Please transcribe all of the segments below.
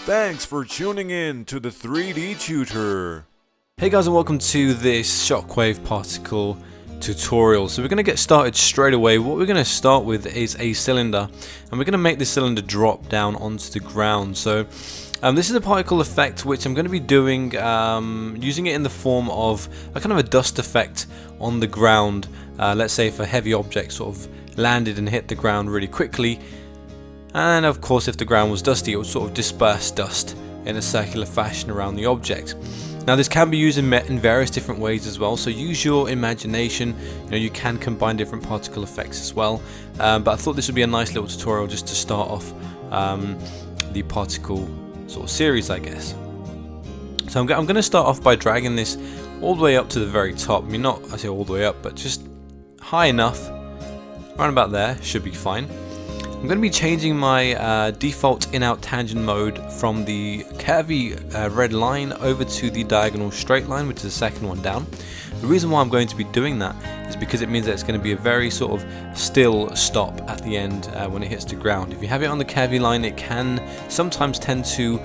Thanks for tuning in to the 3D Tutor. Hey guys, and welcome to this Shockwave Particle tutorial. So we're going to get started straight away. What we're going to start with is a cylinder, and we're going to make this cylinder drop down onto the ground. So this is a particle effect which I'm going to be doing using it in the form of a kind of a dust effect on the ground. Let's say if a heavy object sort of landed and hit the ground really quickly, and of course if the ground was dusty, it would sort of disperse dust in a circular fashion around the object. Now this can be used in various different ways as well, so use your imagination. You can combine different particle effects as well, but I thought this would be a nice little tutorial just to start off the particle sort of series, I guess. So I'm going to start off by dragging this all the way up to the very top. I mean, not I say all the way up, but just high enough, around about there should be fine. I'm going to be changing my default in-out tangent mode from the curvy red line over to the diagonal straight line, which is the second one down. The reason why I'm going to be doing that is because it means that it's going to be a very sort of still stop at the end when it hits the ground. If you have it on the curvy line, it can sometimes tend to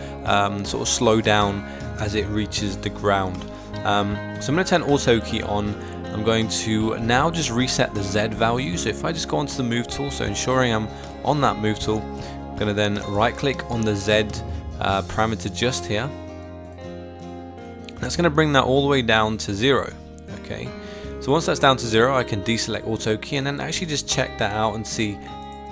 sort of slow down as it reaches the ground. So I'm going to turn auto key on. I'm going to now just reset the Z value. So if I just go onto the move tool, so ensuring I'm on that move tool, I'm going to then right click on the Z parameter just here. That's going to bring that all the way down to 0. Okay, so once that's down to 0, I can deselect auto key and then actually just check that out and see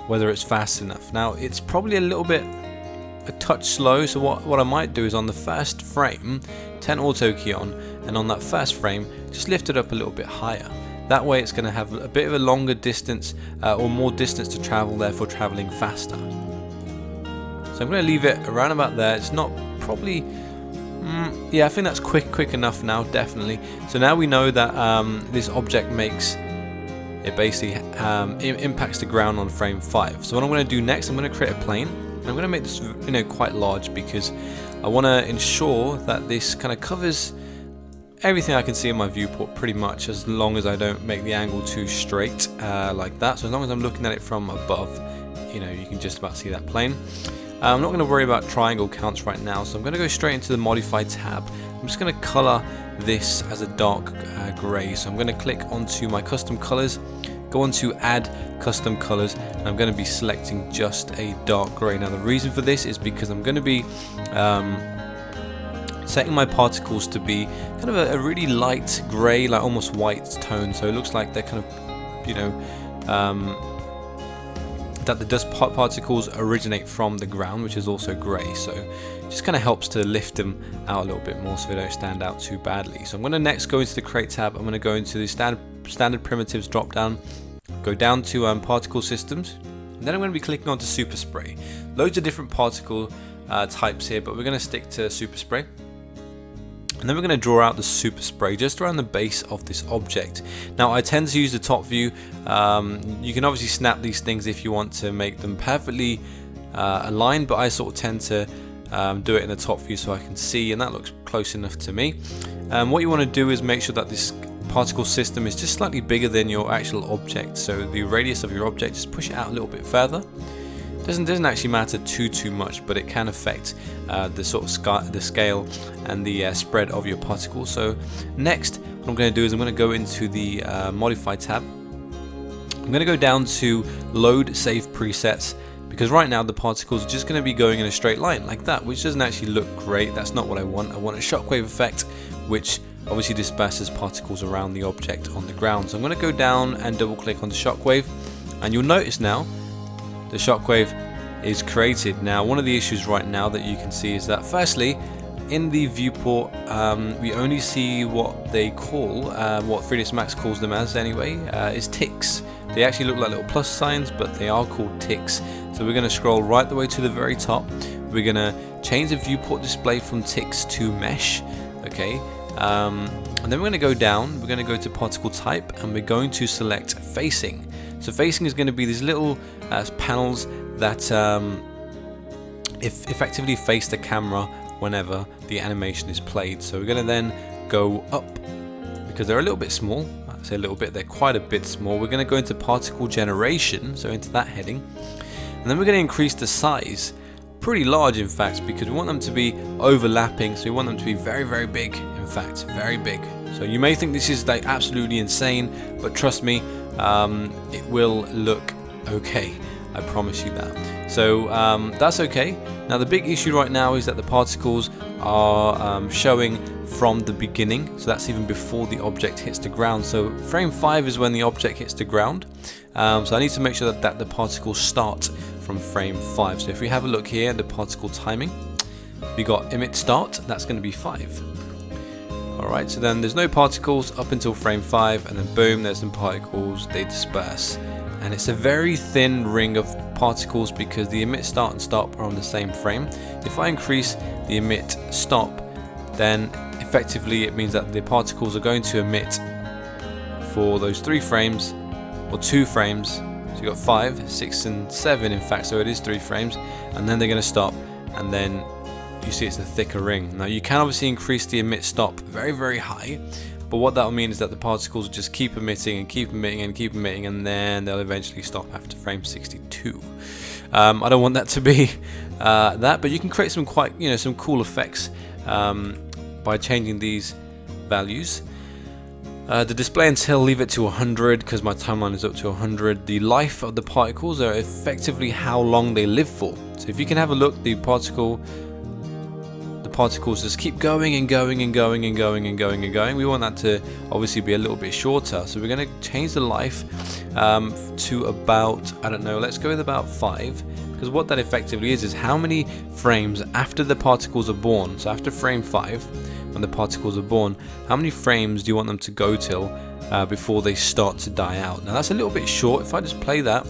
whether it's fast enough. Now it's probably a touch slow, so what I might do is on the first frame turn auto key on, and on that first frame just lift it up a little bit higher. That way it's going to have a bit of a longer distance or more distance to travel, therefore traveling faster. So I'm going to leave it around about there. It's not probably yeah, I think that's quick enough now, definitely. So now we know that this object makes it basically impacts the ground on frame 5. So what I'm going to do next, I'm going to create a plane. I'm going to make this quite large because I want to ensure that this kind of covers everything I can see in my viewport pretty much, as long as I don't make the angle too straight like that. So as long as I'm looking at it from above, you can just about see that plane. I'm not going to worry about triangle counts right now, so I'm going to go straight into the modify tab. I'm just going to color this as a dark gray. So I'm going to click onto my custom colors, go on to add custom colors, and I'm going to be selecting just a dark gray. Now the reason for this is because I'm going to be setting my particles to be kind of a really light gray, like almost white tone, so it looks like they're kind of that the dust particles originate from the ground, which is also grey, so it just kind of helps to lift them out a little bit more so they don't stand out too badly. So I'm going to next go into the create tab. I'm going to go into the standard primitives drop down, go down to particle systems, and then I'm going to be clicking onto Superspray. Loads of different particle types here, but we're going to stick to Superspray. And then we're going to draw out the Superspray just around the base of this object. Now I tend to use the top view. You can obviously snap these things if you want to make them perfectly aligned, but I sort of tend to do it in the top view so I can see, and that looks close enough to me. What you want to do is make sure that this particle system is just slightly bigger than your actual object. So the radius of your object, just push it out a little bit further. Doesn't actually matter too much, but it can affect the sort of the scale and the spread of your particles. So next, what I'm going to do is I'm going to go into the modify tab. I'm going to go down to load save presets, because right now the particles are just going to be going in a straight line like that, which doesn't actually look great. That's not what I want. I want a shockwave effect, which obviously disperses particles around the object on the ground. So I'm going to go down and double click on the shockwave, and you'll notice now the shockwave is created. Now one of the issues right now that you can see is that firstly, in the viewport we only see what they call, what 3ds Max calls them as anyway, is ticks. They actually look like little plus signs, but they are called ticks. So we're going to scroll right the way to the very top. We're going to change the viewport display from ticks to mesh. Okay, and then we're going to go down, we're going to go to particle type, and we're going to select facing. So facing is going to be these little panels that effectively face the camera whenever the animation is played. So we're going to then go up, because they're a little bit small. I say a little bit, they're quite a bit small. We're going to go into particle generation, so into that heading, and then we're going to increase the size pretty large in fact, because we want them to be overlapping, so we want them to be very, very big, in fact, very big. So you may think this is like absolutely insane, but trust me, it will look okay. I promise you that. So that's okay. Now the big issue right now is that the particles are showing from the beginning, so that's even before the object hits the ground. So frame 5 is when the object hits the ground. So I need to make sure that the particles start from frame 5. So if we have a look here at the particle timing, we got emit start, that's going to be 5. Alright, so then there's no particles up until frame 5, and then boom, there's some particles, they disperse. And it's a very thin ring of particles because the emit start and stop are on the same frame. If I increase the emit stop, then effectively it means that the particles are going to emit for those 3 frames or 2 frames. So you've got 5, 6 and 7 in fact, so it is 3 frames, and then they're going to stop, and then you see it's a thicker ring. Now you can obviously increase the emit stop very, very high, but what that will mean is that the particles will just keep emitting and keep emitting and keep emitting, and then they'll eventually stop after frame 62. I don't want that to be that, but you can create some quite, some cool effects by changing these values. The display until, leave it to 100 because my timeline is up to 100. The life of the particles are effectively how long they live for. So if you can have a look, the particles just keep going and going and going and going and going and going. We want that to obviously be a little bit shorter, so we're going to change the life to about, I don't know, let's go with about 5, because what that effectively is how many frames after the particles are born. So after frame 5, when the particles are born, how many frames do you want them to go till before they start to die out? Now that's a little bit short. If I just play that,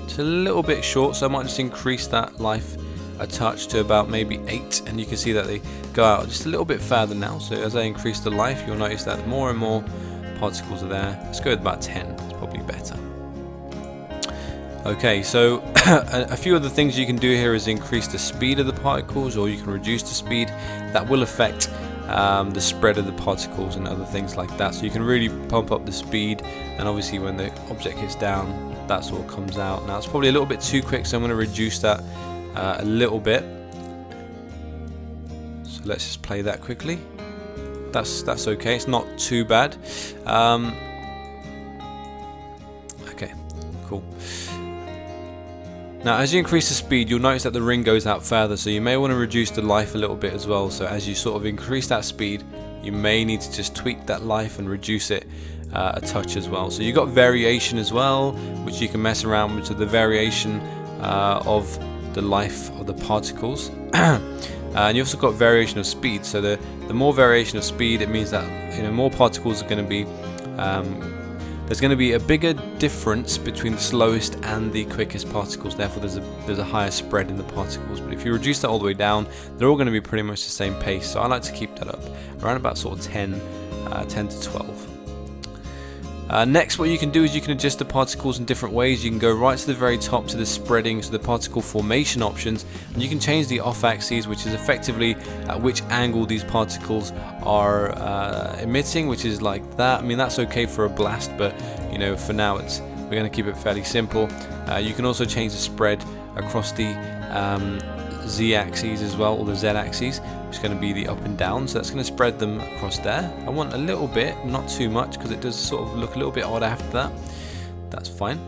it's a little bit short, so I might just increase that life a touch to about maybe 8, and you can see that they go out just a little bit further now. So as I increase the life, you'll notice that more and more particles are there. Let's go with about 10, it's probably better. Okay, so a few other things you can do here is increase the speed of the particles, or you can reduce the speed. That will affect the spread of the particles and other things like that. So you can really pump up the speed, and obviously when the object hits down, that's what comes out. Now it's probably a little bit too quick, so I'm going to reduce that a little bit. So let's just play that quickly. That's okay, it's not too bad. Okay, cool. Now as you increase the speed, you'll notice that the ring goes out further, so you may want to reduce the life a little bit as well. So as you sort of increase that speed, you may need to just tweak that life and reduce it a touch as well. So you've got variation as well, which you can mess around with, so the variation of the life of the particles. And you also got variation of speed. So the more variation of speed, it means that more particles are going to be there's going to be a bigger difference between the slowest and the quickest particles. Therefore there's a higher spread in the particles. But if you reduce that all the way down, they're all going to be pretty much the same pace. So I like to keep that up around about sort of 10 to 12. Next, what you can do is you can adjust the particles in different ways. You can go right to the very top to the spreading, so the particle formation options, and you can change the off axis, which is effectively at which angle these particles are emitting, which is like that. I mean, that's okay for a blast, but for now we're going to keep it fairly simple. You can also change the spread across the Z axis as well, or the Z axis, which is going to be the up and down, so that's going to spread them across there. I want a little bit, not too much, because it does sort of look a little bit odd after that. That's fine.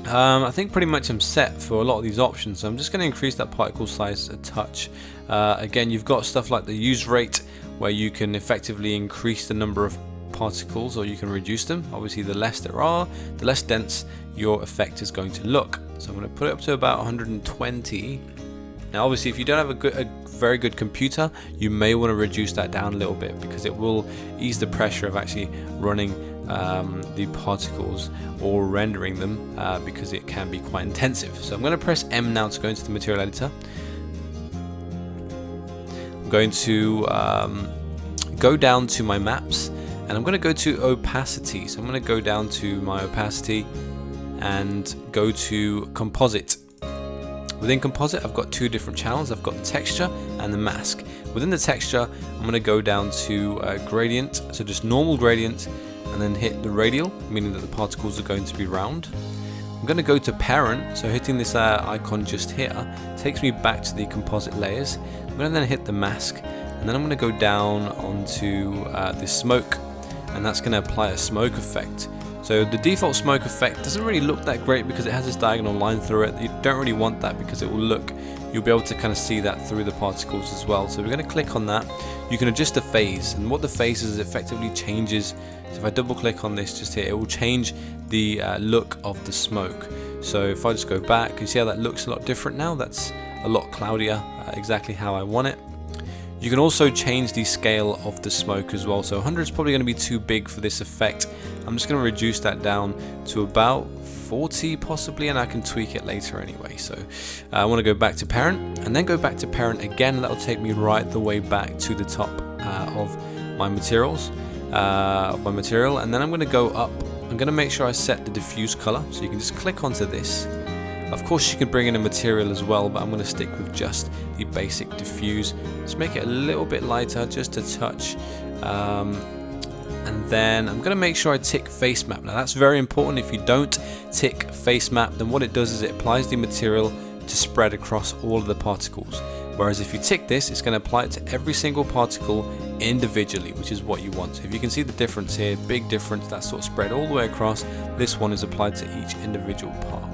I think pretty much I'm set for a lot of these options, so I'm just going to increase that particle size a touch. Again, you've got stuff like the use rate, where you can effectively increase the number of particles, or you can reduce them. Obviously the less there are, the less dense your effect is going to look. So I'm going to put it up to about 120. Now obviously if you don't have a very good computer, you may want to reduce that down a little bit, because it will ease the pressure of actually running the particles or rendering them, because it can be quite intensive. So I'm going to press M now to go into the material editor. I'm going to go down to my maps, and I'm going to go to opacity. So I'm going to go down to my opacity and go to composite. Within composite, I've got 2 different channels. I've got the texture and the mask. Within the texture, I'm going to go down to gradient, so just normal gradient, and then hit the radial, meaning that the particles are going to be round. I'm going to go to parent, so hitting this icon just here takes me back to the composite layers. I'm going to then hit the mask, and then I'm going to go down onto this smoke, and that's going to apply a smoke effect. So the default smoke effect doesn't really look that great because it has this diagonal line through it. You don't really want that because it will look, you'll be able to kind of see that through the particles as well. So we're going to click on that. You can adjust the phase, and what the phase is effectively changes. So if I double click on this just here, it will change the look of the smoke. So if I just go back, you see how that looks a lot different now. That's a lot cloudier, exactly how I want it. You can also change the scale of the smoke as well. So 100 is probably going to be too big for this effect. I'm just going to reduce that down to about 40 possibly, and I can tweak it later anyway. So I want to go back to parent, and then go back to parent again. That'll take me right the way back to the top of my materials, and then I'm going to go up. I'm going to make sure I set the diffuse color, so you can just click onto this. Of course you can bring in a material as well, but I'm going to stick with just the basic diffuse. Just make it a little bit lighter, just a touch. And then I'm going to make sure I tick face map. Now that's very important. If you don't tick face map, then what it does is it applies the material to spread across all of the particles. Whereas if you tick this, it's going to apply it to every single particle individually, which is what you want. So if you can see the difference here, big difference, that's sort of spread all the way across. This one is applied to each individual part.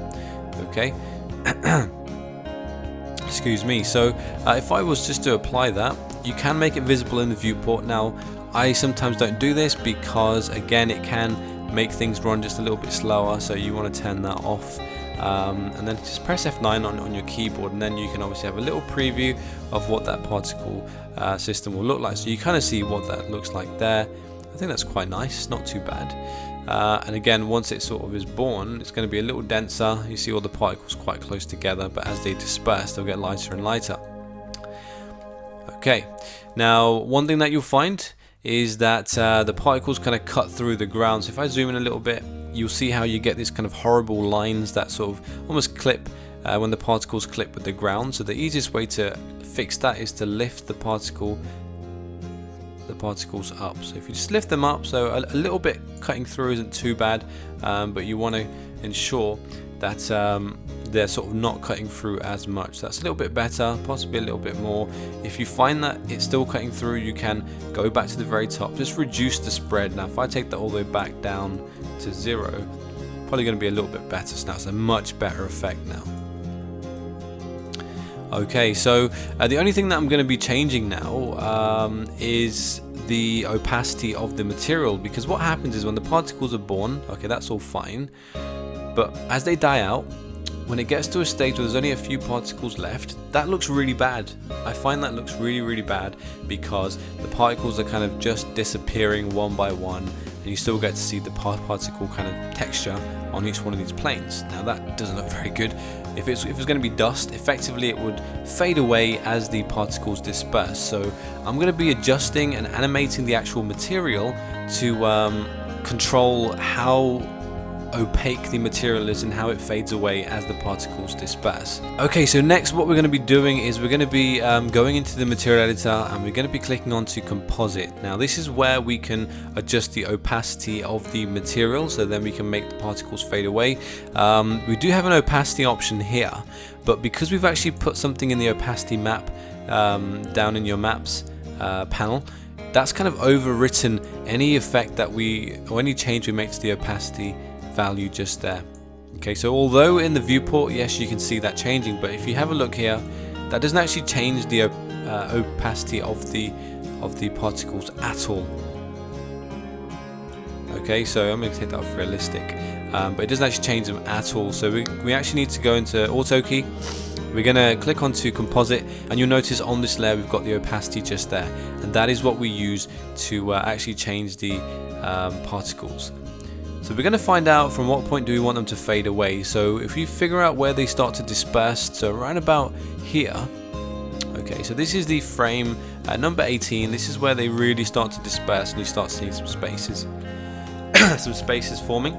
Okay. Excuse me. So if I was just to apply that, you can make it visible in the viewport. Now I sometimes don't do this because again it can make things run just a little bit slower, so you want to turn that off. And then just press F9 on your keyboard, and then you can obviously have a little preview of what that particle system will look like. So you kind of see what that looks like there. I think that's quite nice, not too bad. And again, once it sort of is born, it's going to be a little denser. You see all the particles quite close together, but as they disperse, they'll get lighter and lighter. Okay, now one thing that you'll find is that the particles kind of cut through the ground. So if I zoom in a little bit, you'll see how you get these kind of horrible lines that sort of almost clip when the particles clip with the ground. So the easiest way to fix that is to lift the particles up. So if you just lift them up, so a little bit cutting through isn't too bad, but you want to ensure that they're sort of not cutting through as much. That's a little bit better, possibly a little bit more. If you find that it's still cutting through, you can go back to the very top, just reduce the spread. Now if I take that all the way back down to 0, probably going to be a little bit better. So now it's a much better effect now. Okay, so the only thing that I'm going to be changing now is the opacity of the material, because what happens is when the particles are born, okay, that's all fine, but as they die out, when it gets to a stage where there's only a few particles left, that looks really bad. I find that looks really bad because the particles are kind of just disappearing one by one, and you still get to see the particle kind of texture on each one of these planes. Now that doesn't look very good. If it's going to be dust, effectively it would fade away as the particles disperse. So I'm going to be adjusting and animating the actual material to control how opaque the material is and how it fades away as the particles disperse. Okay, so next what we're going to be doing is we're going to be going into the material editor, and we're going to be clicking onto composite. Now this is where we can adjust the opacity of the material, so then we can make the particles fade away. We do have an opacity option here, but because we've actually put something in the opacity map down in your maps panel, that's kind of overwritten any effect that or any change we make to the opacity value just there. Okay, so although in the viewport, yes, you can see that changing, but if you have a look here, that doesn't actually change the opacity of the particles at all. Okay, so I'm going to take that off realistic, but it doesn't actually change them at all. So we actually need to go into auto key. We're going to click onto composite, and you'll notice on this layer we've got the opacity just there, and that is what we use to actually change the particles. So we're going to find out from what point do we want them to fade away. So if you figure out where they start to disperse, so around about here. Okay, so this is the frame number 18. This is where they really start to disperse, and you start seeing some spaces, some spaces forming.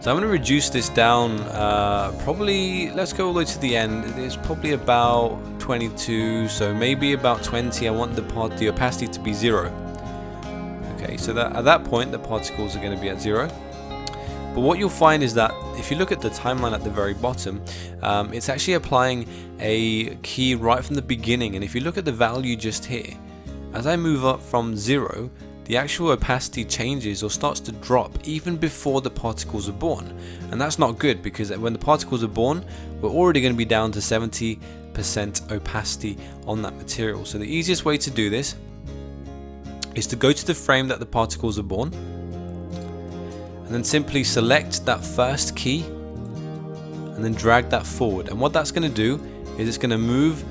So I'm going to reduce this down. Probably, let's go all the way to the end. It's probably about 22, so maybe about 20. I want the opacity to be 0. Okay, so that at that point the particles are going to be at 0. But what you'll find is that if you look at the timeline at the very bottom, it's actually applying a key right from the beginning. And if you look at the value just here, as I move up from 0, the actual opacity changes or starts to drop even before the particles are born. And that's not good, because when the particles are born, we're already going to be down to 70% opacity on that material. So the easiest way to do this is to go to the frame that the particles are born, and then simply select that first key and then drag that forward. And what that's going to do is it's going to move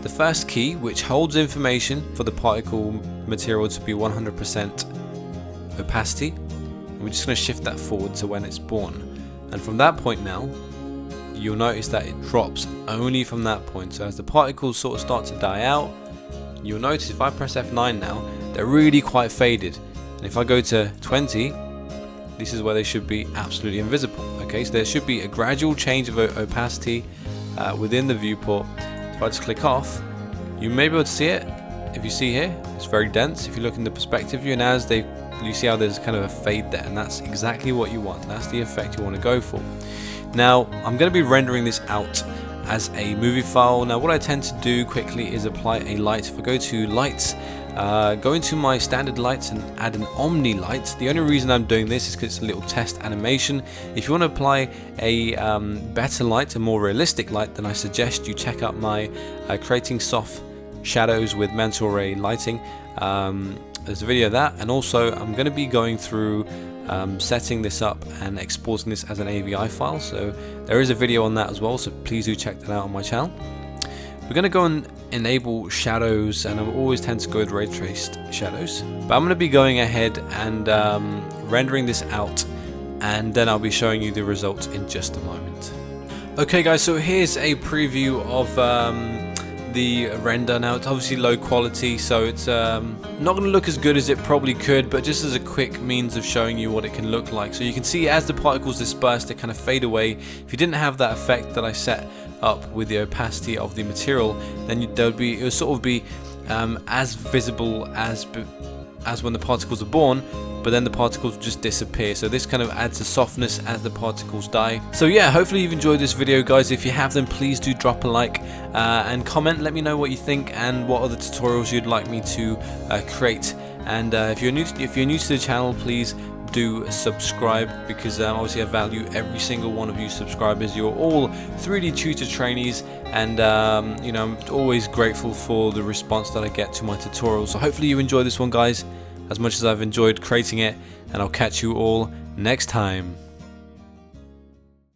the first key, which holds information for the particle material to be 100% opacity, and we're just going to shift that forward to when it's born. And from that point now, you'll notice that it drops only from that point. So as the particles sort of start to die out, you'll notice if I press F9 now, they're really quite faded. And if I go to 20, this is where they should be absolutely invisible. Okay, so there should be a gradual change of opacity within the viewport. If I just click off, you may be able to see it. If you see here, it's very dense. If you look in the perspective view, and as you see how there's kind of a fade there, and that's exactly what you want. That's the effect you want to go for. Now, I'm going to be rendering this out as a movie file. Now, what I tend to do quickly is apply a light. If I go to lights, go into my standard lights and add an omni light. The only reason I'm doing this is because it's a little test animation. If you want to apply a better light, a more realistic light, then I suggest you check out my creating soft shadows with mental ray lighting. There's a video of that, and also I'm going to be going through setting this up and exporting this as an AVI file. So there is a video on that as well, so please do check that out on my channel. We're going to go and enable shadows, and I always tend to go with ray traced shadows, but I'm going to be going ahead and rendering this out, and then I'll be showing you the results in just a moment. Okay guys, so here's a preview of the render. Now it's obviously low quality, so it's not going to look as good as it probably could, but just as a quick means of showing you what it can look like. So you can see as the particles disperse, they kind of fade away. If you didn't have that effect that I set up with the opacity of the material, then it would sort of be as visible as when the particles are born, but then the particles just disappear. So this kind of adds a softness as the particles die. So yeah, hopefully you've enjoyed this video, guys. If you have, then please do drop a like and comment. Let me know what you think and what other tutorials you'd like me to create. And if you're new to the channel, please do subscribe, because obviously I value every single one of you subscribers. You're all 3D tutor trainees, and you know, I'm always grateful for the response that I get to my tutorials. So hopefully you enjoy this one, guys, as much as I've enjoyed creating it, and I'll catch you all next time.